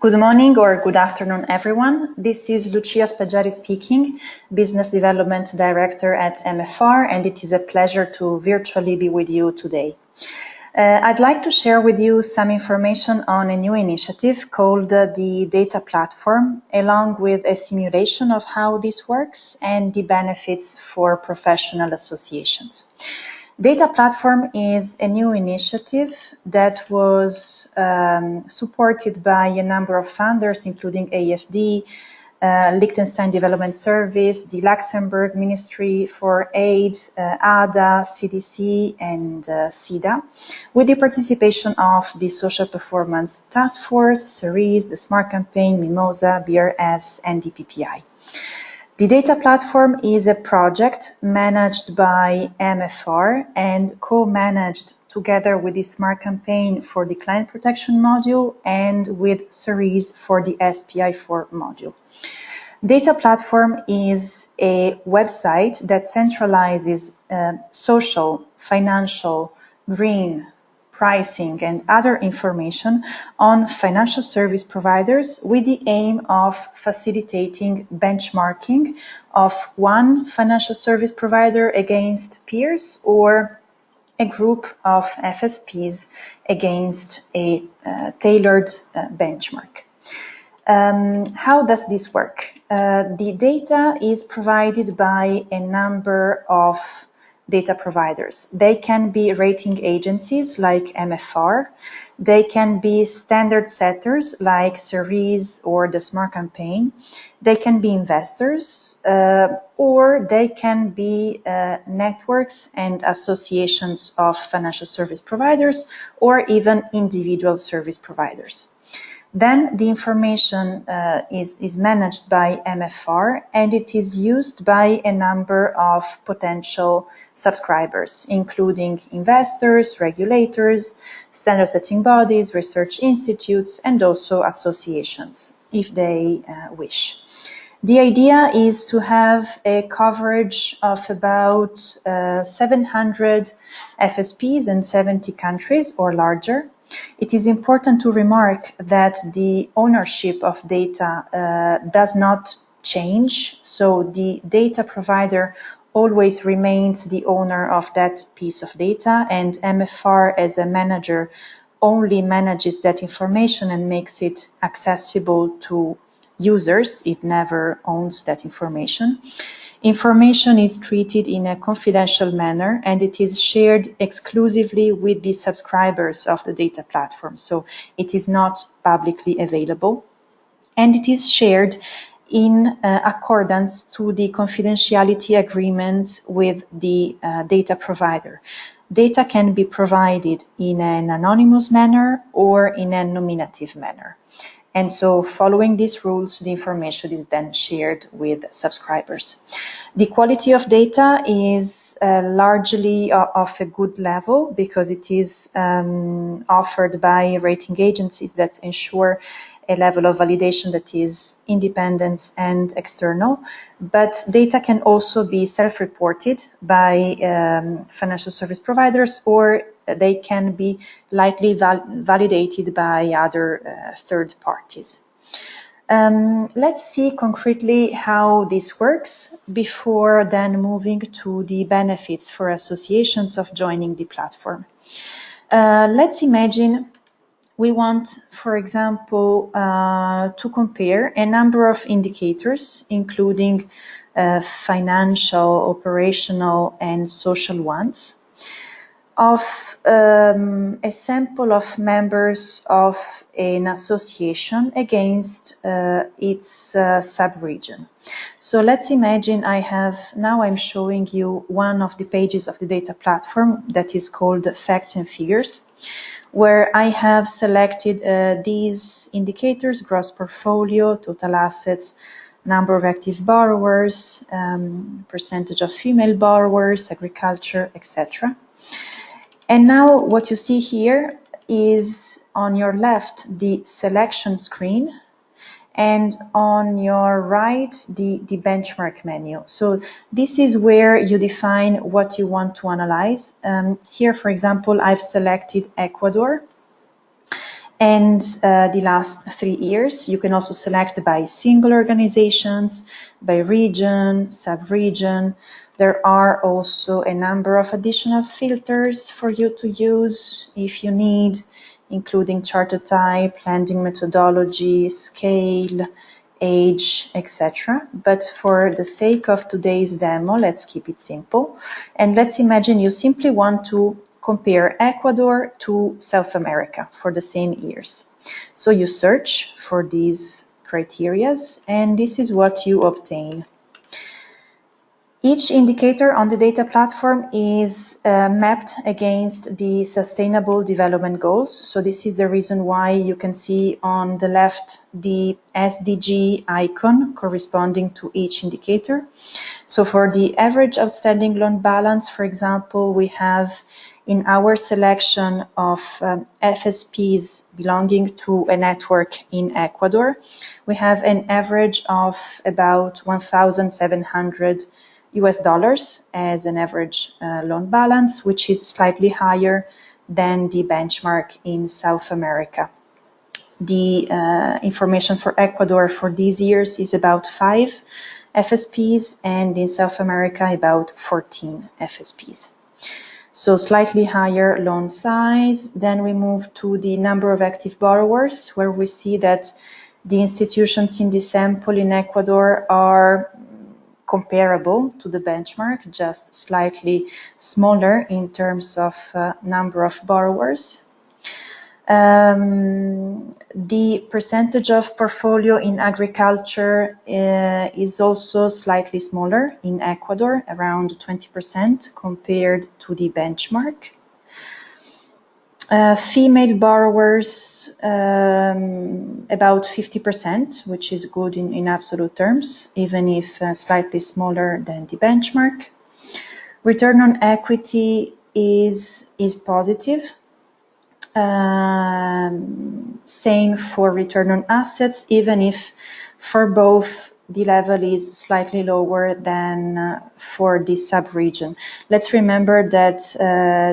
Good morning or good afternoon, everyone. This is Lucia Spaggiari speaking, Business Development Director at MFR, and it is a pleasure to virtually be with you today. I'd like to share with you some information on a new initiative called the Data Platform, along with a simulation of how this works and the benefits for professional associations. Data Platform is a new initiative that was supported by a number of funders, including AFD, Liechtenstein Development Service, the Luxembourg Ministry for Aid, ADA, CDC, and SIDA, with the participation of the Social Performance Task Force, CERES, the Smart Campaign, Mimosa, BRS, and the PPI. The Data Platform is a project managed by MFR and co-managed together with the Smart Campaign for the Client Protection module and with CERES for the SPI4 module. Data Platform is a website that centralizes social, financial, green, pricing, and other information on financial service providers with the aim of facilitating benchmarking of one financial service provider against peers or a group of FSPs against a tailored benchmark. How does this work? The data is provided by a number of data providers. They can be rating agencies like MFR. They can be standard setters like CERES or the Smart Campaign. They can be investors or they can be networks and associations of financial service providers or even individual service providers. Then the information is managed by MFR and it is used by a number of potential subscribers, including investors, regulators, standard setting bodies, research institutes, and also associations, if they wish. The idea is to have a coverage of about 700 FSPs in 70 countries or larger. It is important to remark that the ownership of data does not change, so the data provider always remains the owner of that piece of data, and MFR as a manager only manages that information and makes it accessible to users. It never owns that information. Information is treated in a confidential manner and it is shared exclusively with the subscribers of the data platform. So it is not publicly available and it is shared in accordance to the confidentiality agreement with the data provider. Data can be provided in an anonymous manner or in a nominative manner. And so following these rules, the information is then shared with subscribers. The quality of data is largely of a good level because it is offered by rating agencies that ensure a level of validation that is independent and external. But data can also be self-reported by financial service providers or they can be lightly validated by other third parties. Let's see concretely how this works before then moving to the benefits for associations of joining the platform. Let's imagine we want, for example, to compare a number of indicators, including financial, operational, and social ones, of a sample of members of an association against its sub-region. So let's imagine I'm showing you one of the pages of the data platform that is called Facts and Figures, where I have selected these indicators: gross portfolio, total assets, number of active borrowers, percentage of female borrowers, agriculture, etc. And now what you see here is on your left the selection screen and on your right the benchmark menu. So this is where you define what you want to analyze. Here, for example, I've selected Ecuador And the last 3 years, you can also select by single organizations, by region, sub-region. There are also a number of additional filters for you to use if you need, including charter type, lending methodology, scale, age, etc. But for the sake of today's demo, let's keep it simple. And let's imagine you simply want to compare Ecuador to South America for the same years. So you search for these criterias, and this is what you obtain. Each indicator on the data platform is mapped against the Sustainable Development Goals. So this is the reason why you can see on the left the SDG icon corresponding to each indicator. So for the average outstanding loan balance, for example, we have in our selection of FSPs belonging to a network in Ecuador, we have an average of about 1,700 US dollars as an average loan balance, which is slightly higher than the benchmark in South America. The information for Ecuador for these years is about 5 FSPs, and in South America about 14 FSPs. So slightly higher loan size. Then we move to the number of active borrowers, where we see that the institutions in the sample in Ecuador are comparable to the benchmark, just slightly smaller in terms of number of borrowers. The percentage of portfolio in agriculture is also slightly smaller in Ecuador, around 20% compared to the benchmark. Female borrowers, about 50%, which is good in absolute terms, even if slightly smaller than the benchmark. Return on equity is positive. Same for return on assets, even if for both the level is slightly lower than for the sub-region. Let's remember that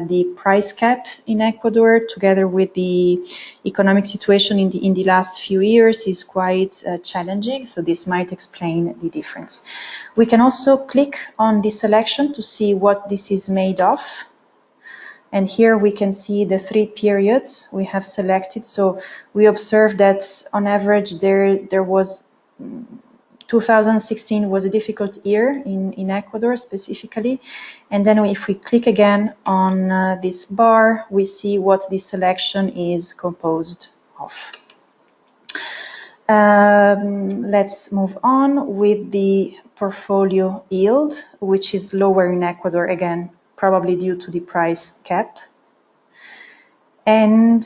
the price cap in Ecuador, together with the economic situation in the last few years, is quite challenging, so this might explain the difference. We can also click on the selection to see what this is made of. And here we can see the 3 periods we have selected. So we observe that on average there was 2016 was a difficult year in Ecuador specifically. And then if we click again on this bar, we see what this selection is composed of. Let's move on with the portfolio yield, which is lower in Ecuador, again, probably due to the price cap. And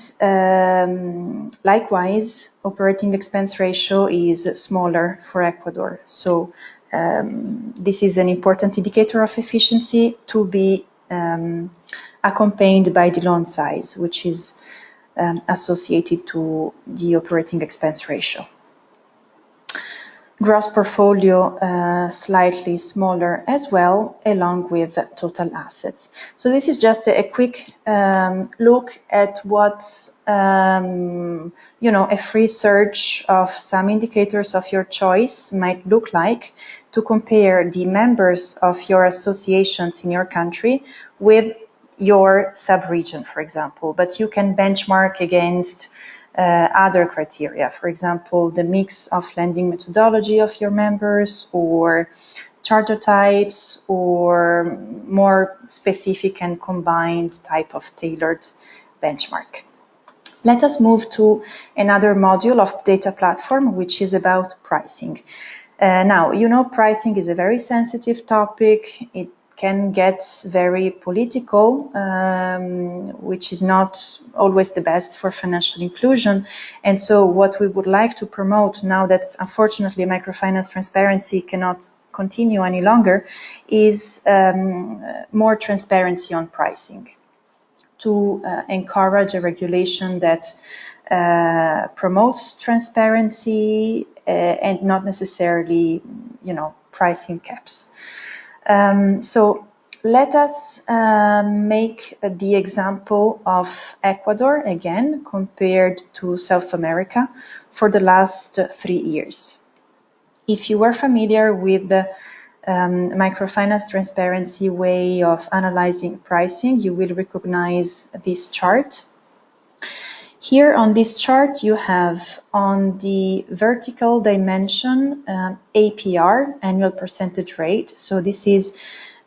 likewise, operating expense ratio is smaller for Ecuador. So this is an important indicator of efficiency to be accompanied by the loan size, which is associated to the operating expense ratio. Gross portfolio slightly smaller as well, along with total assets. So this is just a quick look at what a free search of some indicators of your choice might look like to compare the members of your associations in your country with your sub-region, for example. But you can benchmark against other criteria, for example, the mix of lending methodology of your members, or charter types, or more specific and combined type of tailored benchmark. Let us move to another module of data platform, which is about pricing. Now, pricing is a very sensitive topic. It can get very political, which is not always the best for financial inclusion. And so what we would like to promote now that unfortunately microfinance transparency cannot continue any longer is more transparency on pricing, to encourage a regulation that promotes transparency and not necessarily, pricing caps. So Let us make the example of Ecuador again compared to South America for the last 3 years. If you are familiar with the microfinance transparency way of analyzing pricing, you will recognize this chart. Here on this chart, you have on the vertical dimension APR, annual percentage rate. So this is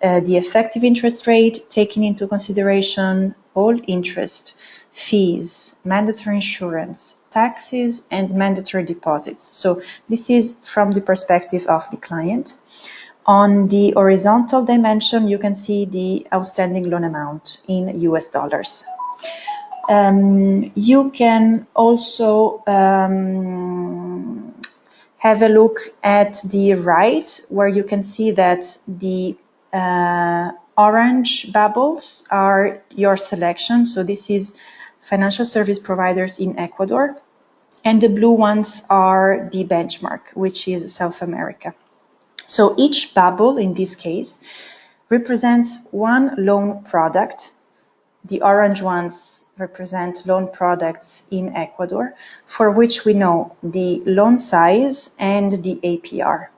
the effective interest rate, taking into consideration all interest, fees, mandatory insurance, taxes, and mandatory deposits. So this is from the perspective of the client. On the horizontal dimension, you can see the outstanding loan amount in US dollars. You can also have a look at the right, where you can see that the orange bubbles are your selection. So this is financial service providers in Ecuador, and the blue ones are the benchmark, which is South America. So each bubble in this case represents one loan product. The orange ones represent loan products in Ecuador, for which we know the loan size and the APR.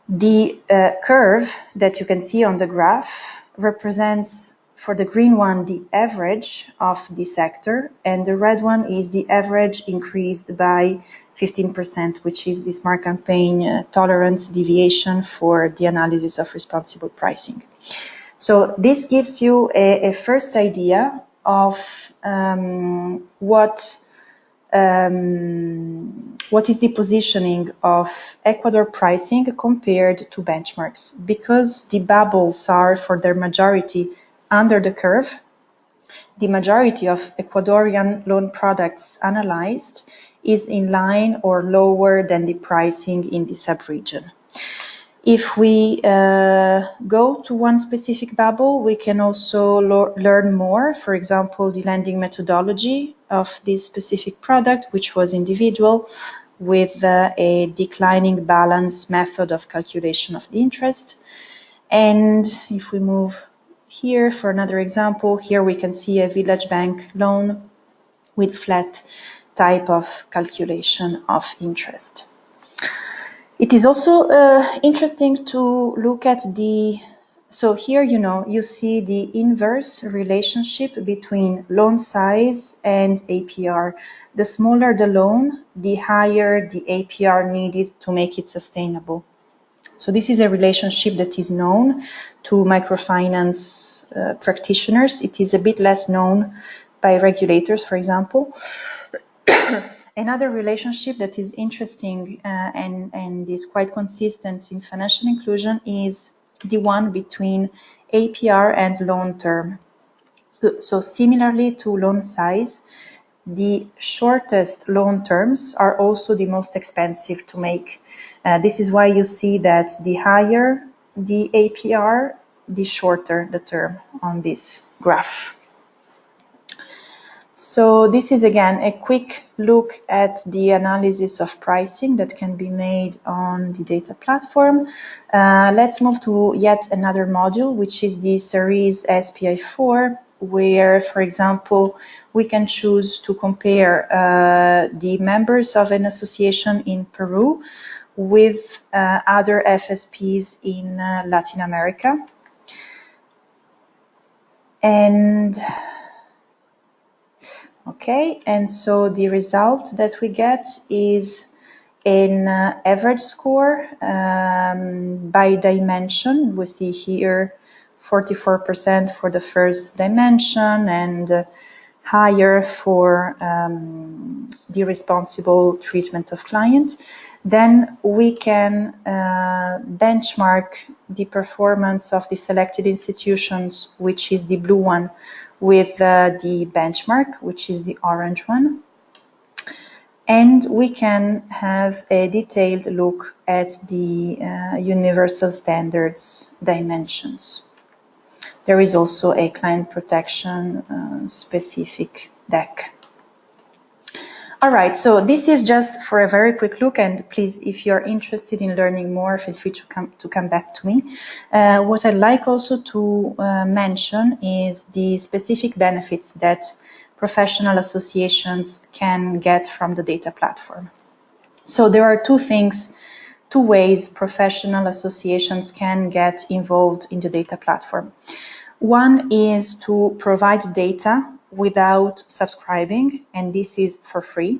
The curve that you can see on the graph represents, for the green one, the average of the sector, and the red one is the average increased by 15%, which is the Smart Campaign tolerance deviation for the analysis of responsible pricing. So this gives you a first idea of what is the positioning of Ecuador pricing compared to benchmarks. Because the bubbles are, for their majority, under the curve, the majority of Ecuadorian loan products analyzed is in line or lower than the pricing in the sub-region. If we go to one specific bubble, we can also learn more. For example, the lending methodology of this specific product, which was individual, with a declining balance method of calculation of the interest. And if we move here for another example, here we can see a Village Bank loan with flat type of calculation of interest. It is also interesting to look at so here, you see the inverse relationship between loan size and APR. The smaller the loan, the higher the APR needed to make it sustainable. So this is a relationship that is known to microfinance practitioners. It is a bit less known by regulators, for example. Another relationship that is interesting and is quite consistent in financial inclusion is the one between APR and loan term. So similarly to loan size, the shortest loan terms are also the most expensive to make. This is why you see that the higher the APR, the shorter the term on this graph. So this is again a quick look at the analysis of pricing that can be made on the data platform. Let's move to yet another module, which is the Ceres SPI4, where, for example, we can choose to compare the members of an association in Peru with other FSPs in Latin America. And okay, and so the result that we get is an average score by dimension. We see here 44% for the first dimension and higher for the responsible treatment of client. Then we can benchmark the performance of the selected institutions, which is the blue one, with the benchmark, which is the orange one. And we can have a detailed look at the universal standards dimensions. There is also a client protection specific deck. All right, so this is just for a very quick look, and please, if you're interested in learning more, feel free to come back to me. What I'd like also to mention is the specific benefits that professional associations can get from the data platform. So there are two ways professional associations can get involved in the data platform. One is to provide data without subscribing, and this is for free.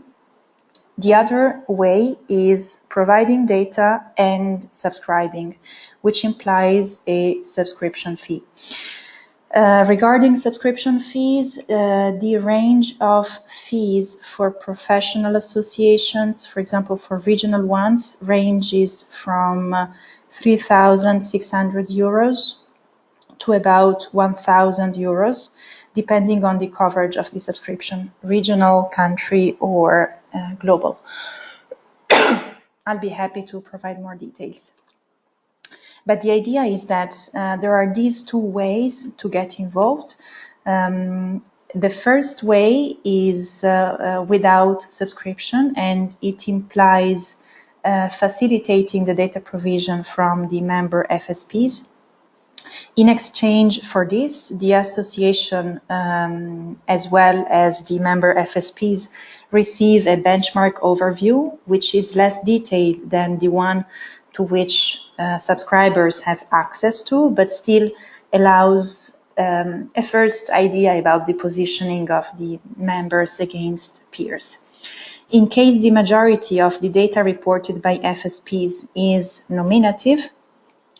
The other way is providing data and subscribing, which implies a subscription fee. Regarding subscription fees, the range of fees for professional associations, for example, for regional ones, ranges from 3,600 euros to about 1,000 euros, depending on the coverage of the subscription, regional, country, or global. I'll be happy to provide more details. But the idea is that there are these two ways to get involved. The first way is without subscription, and it implies facilitating the data provision from the member FSPs. In exchange for this, the association, as well as the member FSPs, receive a benchmark overview, which is less detailed than the one to which subscribers have access to, but still allows a first idea about the positioning of the members against peers. In case the majority of the data reported by FSPs is nominative,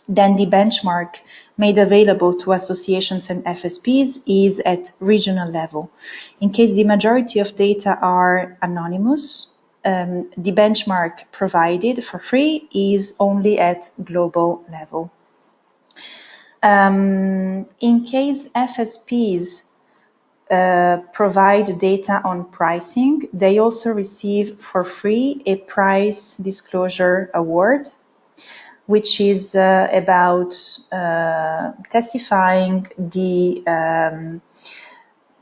then the benchmark made available to associations and FSPs is at regional level. In case the majority of data are anonymous, the benchmark provided for free is only at global level. In case FSPs provide data on pricing, they also receive for free a price disclosure award, which is about testifying the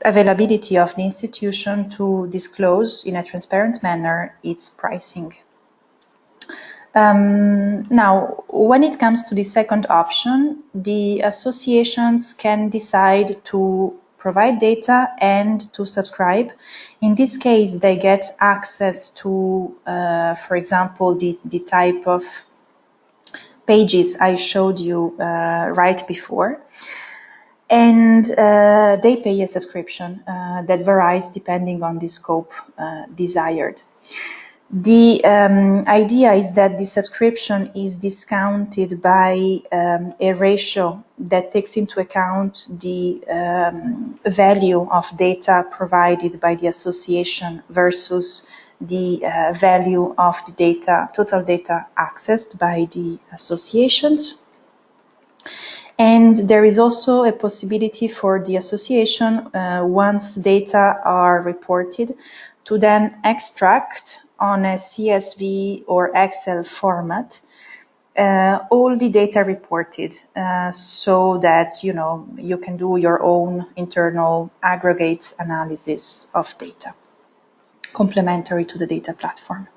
availability of the institution to disclose in a transparent manner its pricing. Now, when it comes to the second option, the associations can decide to provide data and to subscribe. In this case, they get access to, for example, the type of pages I showed you right before, and they pay a subscription that varies depending on the scope desired. The idea is that the subscription is discounted by a ratio that takes into account the value of data provided by the association versus the value of the data, total data accessed by the associations. And there is also a possibility for the association, once data are reported, to then extract on a CSV or Excel format all the data reported, so that you can do your own internal aggregate analysis of data, complementary to the data platform.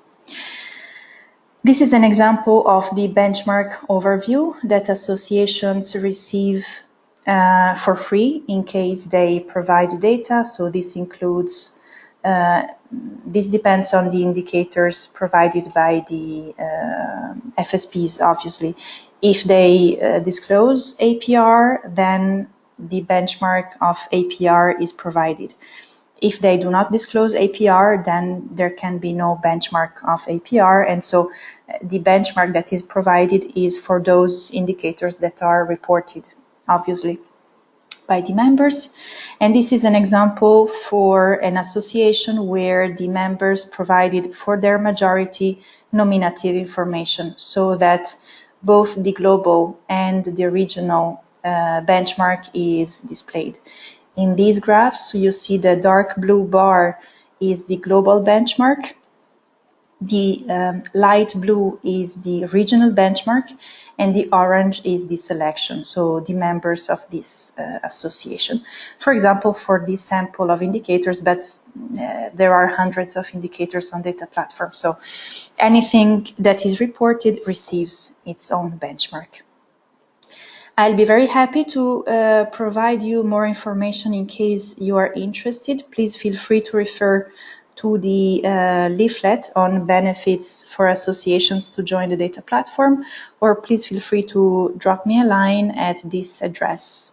This is an example of the benchmark overview that associations receive for free in case they provide data. So this includes, this depends on the indicators provided by the FSPs, obviously. If they disclose APR, then the benchmark of APR is provided. If they do not disclose APR, then there can be no benchmark of APR, and so the benchmark that is provided is for those indicators that are reported, obviously, by the members. And this is an example for an association where the members provided for their majority nominative information, so that both the global and the regional benchmark is displayed. In these graphs, you see the dark blue bar is the global benchmark, The light blue is the regional benchmark, and the orange is the selection, so the members of this association. For example, for this sample of indicators, but there are hundreds of indicators on data platform, so anything that is reported receives its own benchmark. I'll be very happy to provide you more information in case you are interested. Please feel free to refer to the leaflet on benefits for associations to join the data platform, or please feel free to drop me a line at this address,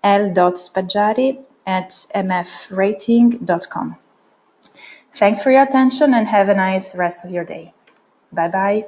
l.spaggiari@mfrating.com. Thanks for your attention and have a nice rest of your day. Bye-bye.